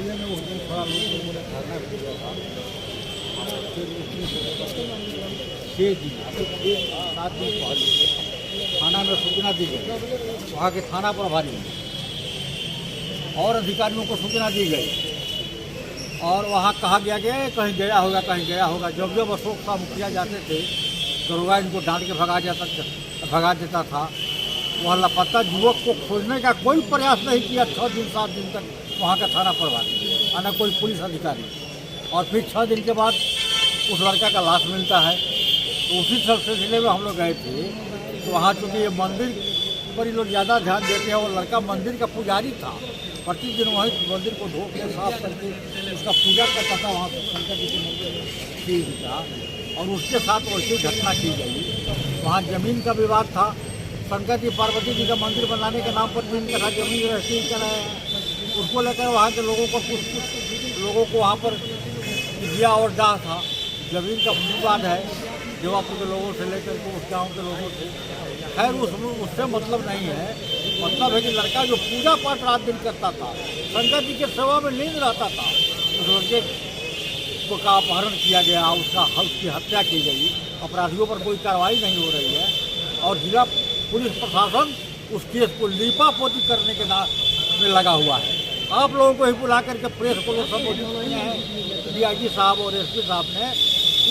मामले में उस दिन थोड़ा लोगों ने धरना किया था, फिर उसमें 6 दिन 7 दिन पहले थाना में सूचना दी गई, वहाँ के थाना प्रभारी और अधिकारियों को सूचना दी गई और वहाँ कहा गया कि कहीं गया होगा कहीं गया होगा। जब जब अशोक साहब मुखिया जाते थे दरोगा इनको डांट के भगा देता था। वह लापता युवक को खोजने का कोई प्रयास नहीं किया 6 दिन 7 दिन तक वहाँ का थाना प्रभारी और न कोई पुलिस अधिकारी। और फिर 6 दिन के बाद उस लड़का का लाश मिलता है। तो उसी सिलसिले में हम लोग गए थे। तो वहाँ चूँकि ये मंदिर पर लोग ज़्यादा ध्यान देते हैं। वो लड़का मंदिर का पुजारी था, प्रतिदिन वहीं मंदिर को धो के साफ करके उसका पूजा करता था वहाँ शंकर जी के मंदिर का। और उसके साथ वैसी घटना की गई। वहाँ ज़मीन का विवाद था। शंकर जी पार्वती जी का मंदिर बनाने के नाम पर भी इनका था जमीन रजिस्ट्री कराया। उसको लेकर वहाँ के लोगों को कुछ लोगों को वहाँ पर दिया और डाह था। ज़मीन का विवाद है देवापुर के लोगों से लेकर के उस गाँव के लोगों से। खैर उससे मतलब नहीं है। मतलब है कि लड़का जो पूजा पाठ रात दिन करता था, शंकर जी के सेवा में लीन रहता था, उस लड़के का अपहरण किया गया, उसकी हत्या की गई। अपराधियों पर कोई कार्रवाई नहीं हो रही है और जिला पुलिस प्रशासन उस केस को लीपापोती करने के नाम में लगा हुआ है। आप लोगों को ही बुला करके प्रेस को लोग संबोधित किए हैं। डीआईजी साहब और एसपी साहब ने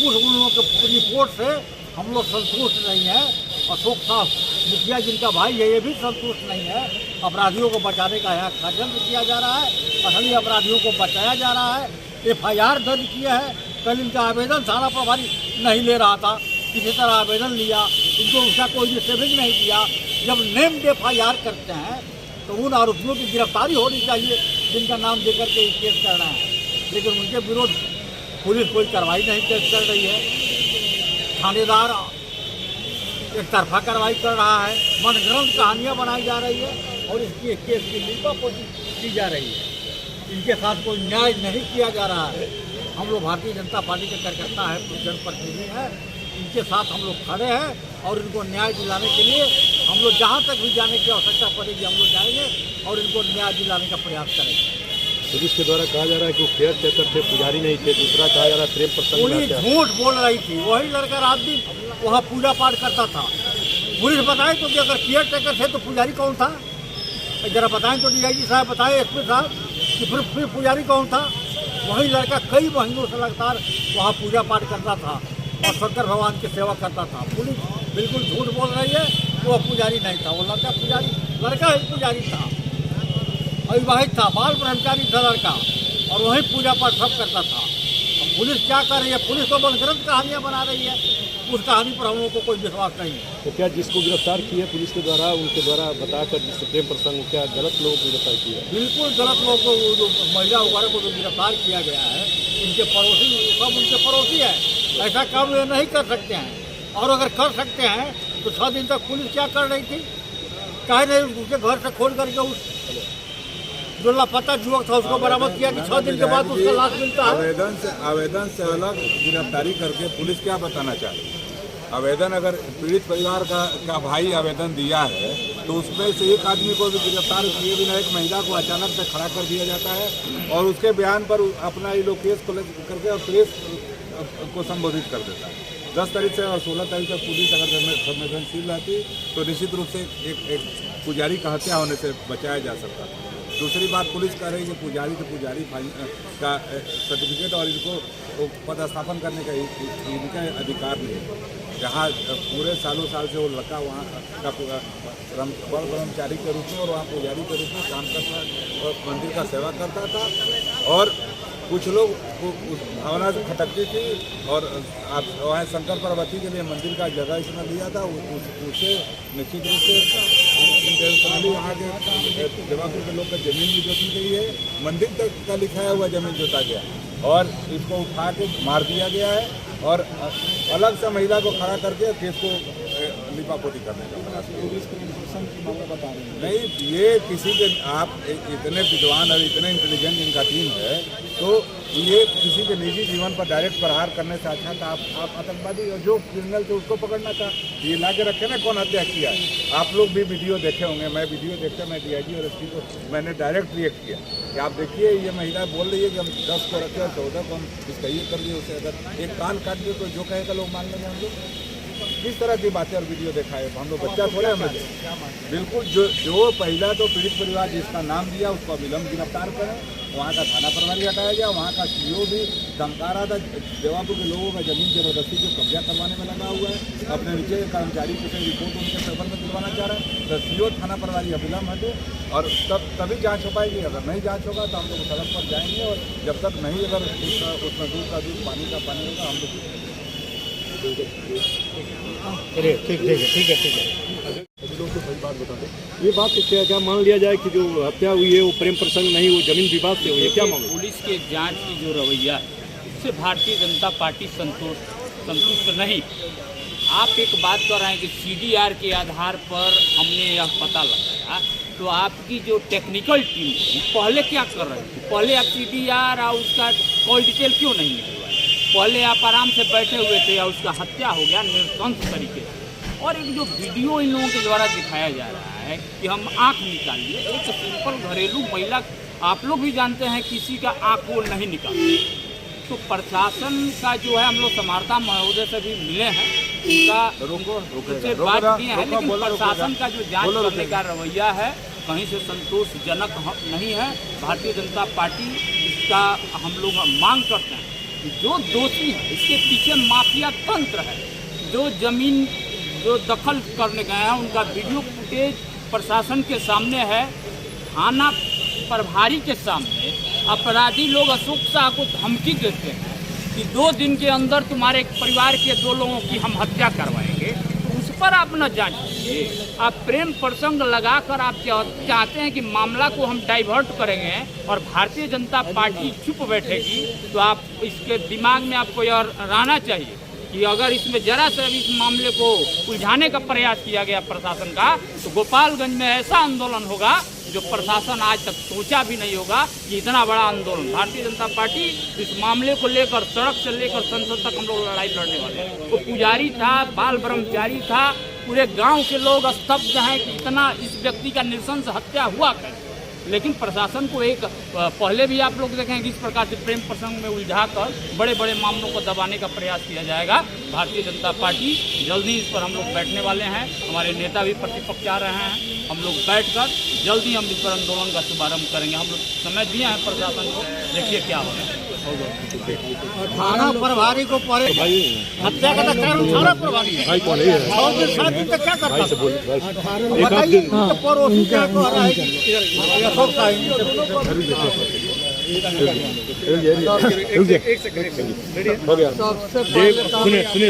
उन लोगों के रिपोर्ट से हम लोग संतुष्ट नहीं हैं। अशोक साहब मुखिया जिनका भाई है ये भी संतुष्ट नहीं है। अपराधियों को बचाने का यहाँ षड्यंत्र किया जा रहा है, असली अपराधियों को बचाया जा रहा है। FIR दर्ज किया है। कल इनका आवेदन थाना प्रभारी नहीं ले रहा था, किसी तरह आवेदन लिया, इनको उसका कोई रिसीविंग नहीं दिया। जब नेम्ड FIR करते हैं तो उन आरोपियों की गिरफ्तारी होनी चाहिए जिनका नाम देकर के केस करना है, लेकिन उनके विरोध पुलिस कोई कार्रवाई नहीं कर रही है। थानेदार एक तरफा कार्रवाई कर रहा है, मनगढ़ंत कहानियाँ बनाई जा रही है और इसकी केस की लीपापोती की जा रही है। इनके साथ कोई न्याय नहीं किया जा रहा है। हम लोग भारतीय जनता पार्टी के कार्यकर्ता हैं, जनप्रतिनिधि हैं, इनके साथ हम लोग खड़े हैं और इनको न्याय दिलाने के लिए हम लोग जहाँ तक भी जाने की आवश्यकता पड़ेगी हम लोग जाएंगे और इनको न्याय दिलाने का प्रयास करेंगे। पुलिस के द्वारा कहा जा रहा है कि वो केयर टेकर थे, पुजारी नहीं थे। दूसरा कहा जा रहा है प्रेम प्रसंग। पुलिस झूठ बोल रही थी। वही लड़का रात दिन वहाँ पूजा पाठ करता था। पुलिस बताए तो कि अगर केयर टेकर थे तो पुजारी कौन था? जरा बताएं तो डीआईजी साहब बताएं, एसपी साहब, कि फिर पुजारी कौन था? वही लड़का कई महीनों से लगातार वहाँ पूजा पाठ करता था और शंकर भगवान की सेवा करता था। पुलिस बिल्कुल झूठ बोल रही है कि वह पुजारी नहीं था। वो लड़का ही पुजारी था, अविवाहित था, बाल ब्रह्मचारी था लड़का और वही पूजा पाठ सब करता था। अब पुलिस क्या कर रही है? पुलिस तो मनगढ़ंत कहानियाँ बना रही है। उस कहानी पर हम लोगों को कोई विश्वास नहीं है। तो क्या जिसको गिरफ्तार किया पुलिस के द्वारा उनके द्वारा बताकर जिससे प्रेम प्रसंग, क्या गलत लोगों को गिरफ्तार किया? बिल्कुल गलत लोगों को, जो महिला वगैरह को जो गिरफ्तार किया गया है, इनके पड़ोसी सब उनके पड़ोसी हैं। ऐसा काम ये नहीं कर सकते हैं। और अगर कर सकते हैं तो 6 दिन तक पुलिस क्या कर रही थी? काहे नहीं उसके घर से खोल करके उस जो लापता युवक था उसको बरामद किया कि 6 दिन के बाद उसका लाश मिलता है। आवेदन से अलग गिरफ्तारी करके पुलिस क्या बताना चाहती है? आवेदन अगर पीड़ित परिवार का भाई आवेदन दिया है तो उसमें से एक आदमी को भी गिरफ्तार किए बिना एक महिला को अचानक से खड़ा कर दिया जाता है और उसके बयान पर अपना ये लोग केस करके और प्रेस को संबोधित कर देता है। 10 तारीख से और 16 तारीख तक पुलिस अगर संवेदनशील रहती तो निश्चित रूप से एक पुजारी का हत्या होने से बचाया जा सकता था। दूसरी बात, पुलिस कह रही है कि पुजारी का सर्टिफिकेट और इनको पदस्थापन करने का इनका अधिकार नहीं है। जहाँ पूरे सालों साल से वो लड़का वहाँ का बड़ ब्रह्मचारी के रूप में और वहाँ पुजारी के रूप में काम करता और मंदिर का सेवा करता था। और कुछ लोग उस भावना से खटकती थी और वहाँ शंकर पार्वती के लिए मंदिर का जगह इसने लिया था। उससे निश्चित रूप से इंटेंशनली वहाँ के देवापुर के लोग का जमीन भी जोती गई है। मंदिर तक का लिखाया हुआ जमीन जोता गया और इसको उठा के मार दिया गया है और अलग से महिला को खड़ा करके केस को लिपापोती करने का प्रयास किया। पुलिस प्रेम की मामला बता रहे हैं। नहीं, ये किसी के आप इतने विद्वान और इतने इंटेलिजेंट इनका टीम है, तो ये किसी के निजी जीवन पर डायरेक्ट प्रहार करने से अच्छा था आप आतंकवादी और जो क्रिमिनल थे उसको पकड़ना था। ये ला के रखे ना कौन हत्या किया है। आप लोग भी वीडियो देखे होंगे, मैं वीडियो देखते मैं DIG और SP को मैंने डायरेक्ट रिएक्ट किया कि आप देखिए ये महिला बोल रही है कि हम 10 को रखे और 14 को हम इसका ये कर दिए, उसे अगर एक कान काट दिए तो जो कहेगा लोग मान लेंगे। हम लोग किस तरह की बातें और वीडियो देखा है, हम लोग बच्चा थोड़े हम लोग। बिल्कुल जो पहला तो पीड़ित परिवार जिसका नाम दिया उसको अविलंब गिरफ्तार करें, वहाँ का थाना प्रभारी हटाया गया, वहाँ का CO भी धमका रहा था देवापुर के लोगों का जमीन जबरदस्ती को कब्जा करवाने में लगा हुआ है, अपने नीचे के कर्मचारी को रिपोर्ट उनके पेपर में दिलवाना चाह रहा है। तो CO थाना प्रभारी अविलंब हटे और तभी जाँच हो पाएगी। अगर नहीं जाँच होगा तो हम लोग सड़क पर जाएंगे और जब तक नहीं अगर उसमें दूध का दूध पानी का पानी होगा हम लोग। चलिए ठीक है। लोग को सही बात बताते, ये बात क्या मान लिया जाए कि जो हत्या हुई है वो प्रेम प्रसंग नहीं, वो जमीन विवाद से हुई है, क्या मामला? पुलिस के जांच की जो रवैया है उससे भारतीय जनता पार्टी संतुष्ट नहीं। आप एक बात कर रहे हैं कि CDR के आधार पर हमने यह पता लगाया, तो आपकी जो टेक्निकल टीम थी पहले क्या कर रही थी? पहले आप CDR और उसका कॉल डिटेल क्यों नहीं निकलवाए? पहले आप आराम से बैठे हुए थे और उसका हत्या हो गया नृशंस तरीके से। और एक जो वीडियो इन लोगों के द्वारा दिखाया जा रहा है कि हम आँख निकालिए, एक सिंपल घरेलू महिला, आप लोग भी जानते हैं किसी का आँख वो नहीं निकालते। तो प्रशासन का जो है, हम लोग समारता महोदय से भी मिले हैं, उनसे बात किए हैं, लेकिन प्रशासन का जो जांच करने का रवैया है कहीं से संतोषजनक नहीं है। भारतीय जनता पार्टी इसका हम लोग मांग करते हैं कि जो दोषी है इसके पीछे माफिया तंत्र है, जो जमीन जो दखल करने गए हैं उनका वीडियो फुटेज प्रशासन के सामने है, थाना प्रभारी के सामने। अपराधी लोग अशोक शाह को धमकी देते हैं कि 2 दिन के अंदर तुम्हारे परिवार के 2 लोगों की हम हत्या करवाएंगे, तो उस पर आप न जांच कीजिए। आप प्रेम प्रसंग लगाकर आप चाहते हैं कि मामला को हम डाइवर्ट करेंगे और भारतीय जनता पार्टी चुप बैठेगी, तो आप इसके दिमाग में आपको यह रहना चाहिए कि अगर इसमें जरा सा भी इस मामले को उलझाने का प्रयास किया गया प्रशासन का, तो गोपालगंज में ऐसा आंदोलन होगा जो प्रशासन आज तक सोचा भी नहीं होगा कि इतना बड़ा आंदोलन। भारतीय जनता पार्टी इस मामले को लेकर सड़क से लेकर संसद तक हम लोग लड़ाई लड़ने वाले हैं। वो पुजारी था, बाल ब्रह्मचारी था, पूरे गांव के लोग स्तब्ध हैं कि इतना इस व्यक्ति का नृशंस हत्या हुआ कैसे। लेकिन प्रशासन को एक पहले भी आप लोग देखें कि इस प्रकार से प्रेम प्रसंग में उलझाकर बड़े बड़े मामलों को दबाने का प्रयास किया जाएगा। भारतीय जनता पार्टी जल्दी इस पर हम लोग बैठने वाले हैं, हमारे नेता भी प्रतिपक्ष आ रहे हैं, हम लोग बैठकर जल्दी हम इस पर आंदोलन का शुभारंभ करेंगे। हम लोग समय दिए हैं प्रशासन को, देखिए क्या हो रहा है। थाना प्रभारी को परे हत्या का कारण थाना प्रभारी है। भाई कौन है? 6 दिन 7 दिन तक क्या करता भाई से बोल, बताइए, तो पड़ोसी क्या कह रहा है कि अशोक शाह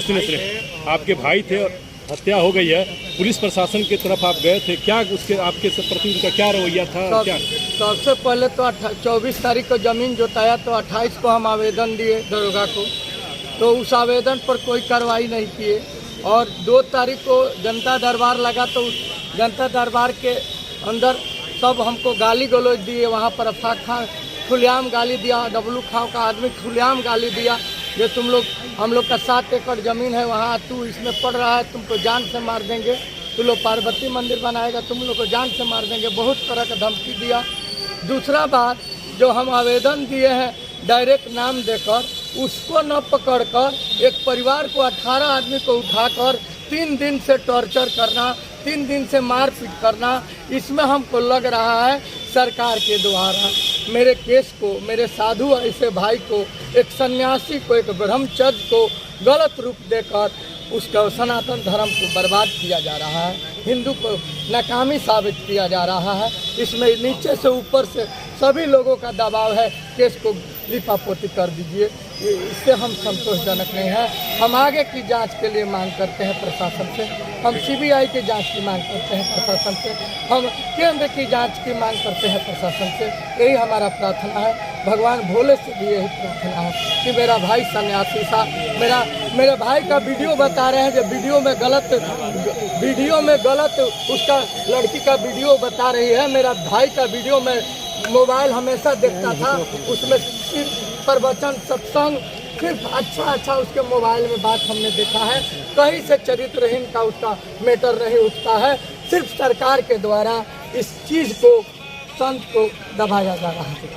सुनिए, आपके भाई थे और हत्या हो गई है, पुलिस प्रशासन की तरफ आप गए थे, क्या उसके आपके प्रति उनका क्या रवैया था? क्या सबसे पहले तो 24 तारीख को ज़मीन जोताया, तो 28 को हम आवेदन दिए दरोगा को, तो उस आवेदन पर कोई कार्रवाई नहीं किए। और 2 तारीख को जनता दरबार लगा, तो उस जनता दरबार के अंदर सब हमको गाली गलौज दिए। वहाँ पर अफाक खां खुलेआम गाली दिया, डब्लू खां का आदमी खुलेआम गाली दिया, जो तुम लोग, हम लोग का 7 एकड़ ज़मीन है वहाँ, तू इसमें पड़ रहा है, तुमको जान से मार देंगे, तू लोग पार्वती मंदिर बनाएगा, तुम लोग को जान से मार देंगे, बहुत तरह का धमकी दिया। दूसरा बात, जो हम आवेदन दिए हैं डायरेक्ट नाम देकर, उसको न पकड़कर एक परिवार को 18 आदमी को उठाकर 3 दिन से टॉर्चर करना, 3 दिन से मारपीट करना, इसमें हमको लग रहा है सरकार के द्वारा मेरे केस को, मेरे साधु ऐसे भाई को, एक सन्यासी को, एक ब्रह्मचर्य को गलत रूप देकर उसका सनातन धर्म को बर्बाद किया जा रहा है, हिंदू को नाकामी साबित किया जा रहा है। इसमें नीचे से ऊपर से सभी लोगों का दबाव है, केस को लिपापोती कर दीजिए। इससे हम संतोषजनक नहीं हैं। हम आगे की जांच के लिए मांग करते हैं प्रशासन से, हम सीबीआई की जांच की मांग करते हैं प्रशासन से, हम केंद्र की जांच की मांग करते हैं प्रशासन से। यही हमारा प्रार्थना है। भगवान भोले से भी यही प्रार्थना है कि मेरा भाई सन्यासी था, मेरे भाई का वीडियो बता रहे हैं जो वीडियो में गलत उसका लड़की का वीडियो बता रही है। मेरा भाई का वीडियो में मोबाइल हमेशा देखता था, उसमें सिर्फ प्रवचन सत्संग सिर्फ अच्छा उसके मोबाइल में बात हमने देखा है। कहीं से चरित्रहीन का उसका मैटर नहीं उठता है। सिर्फ सरकार के द्वारा इस चीज़ को संत को दबाया जा रहा है।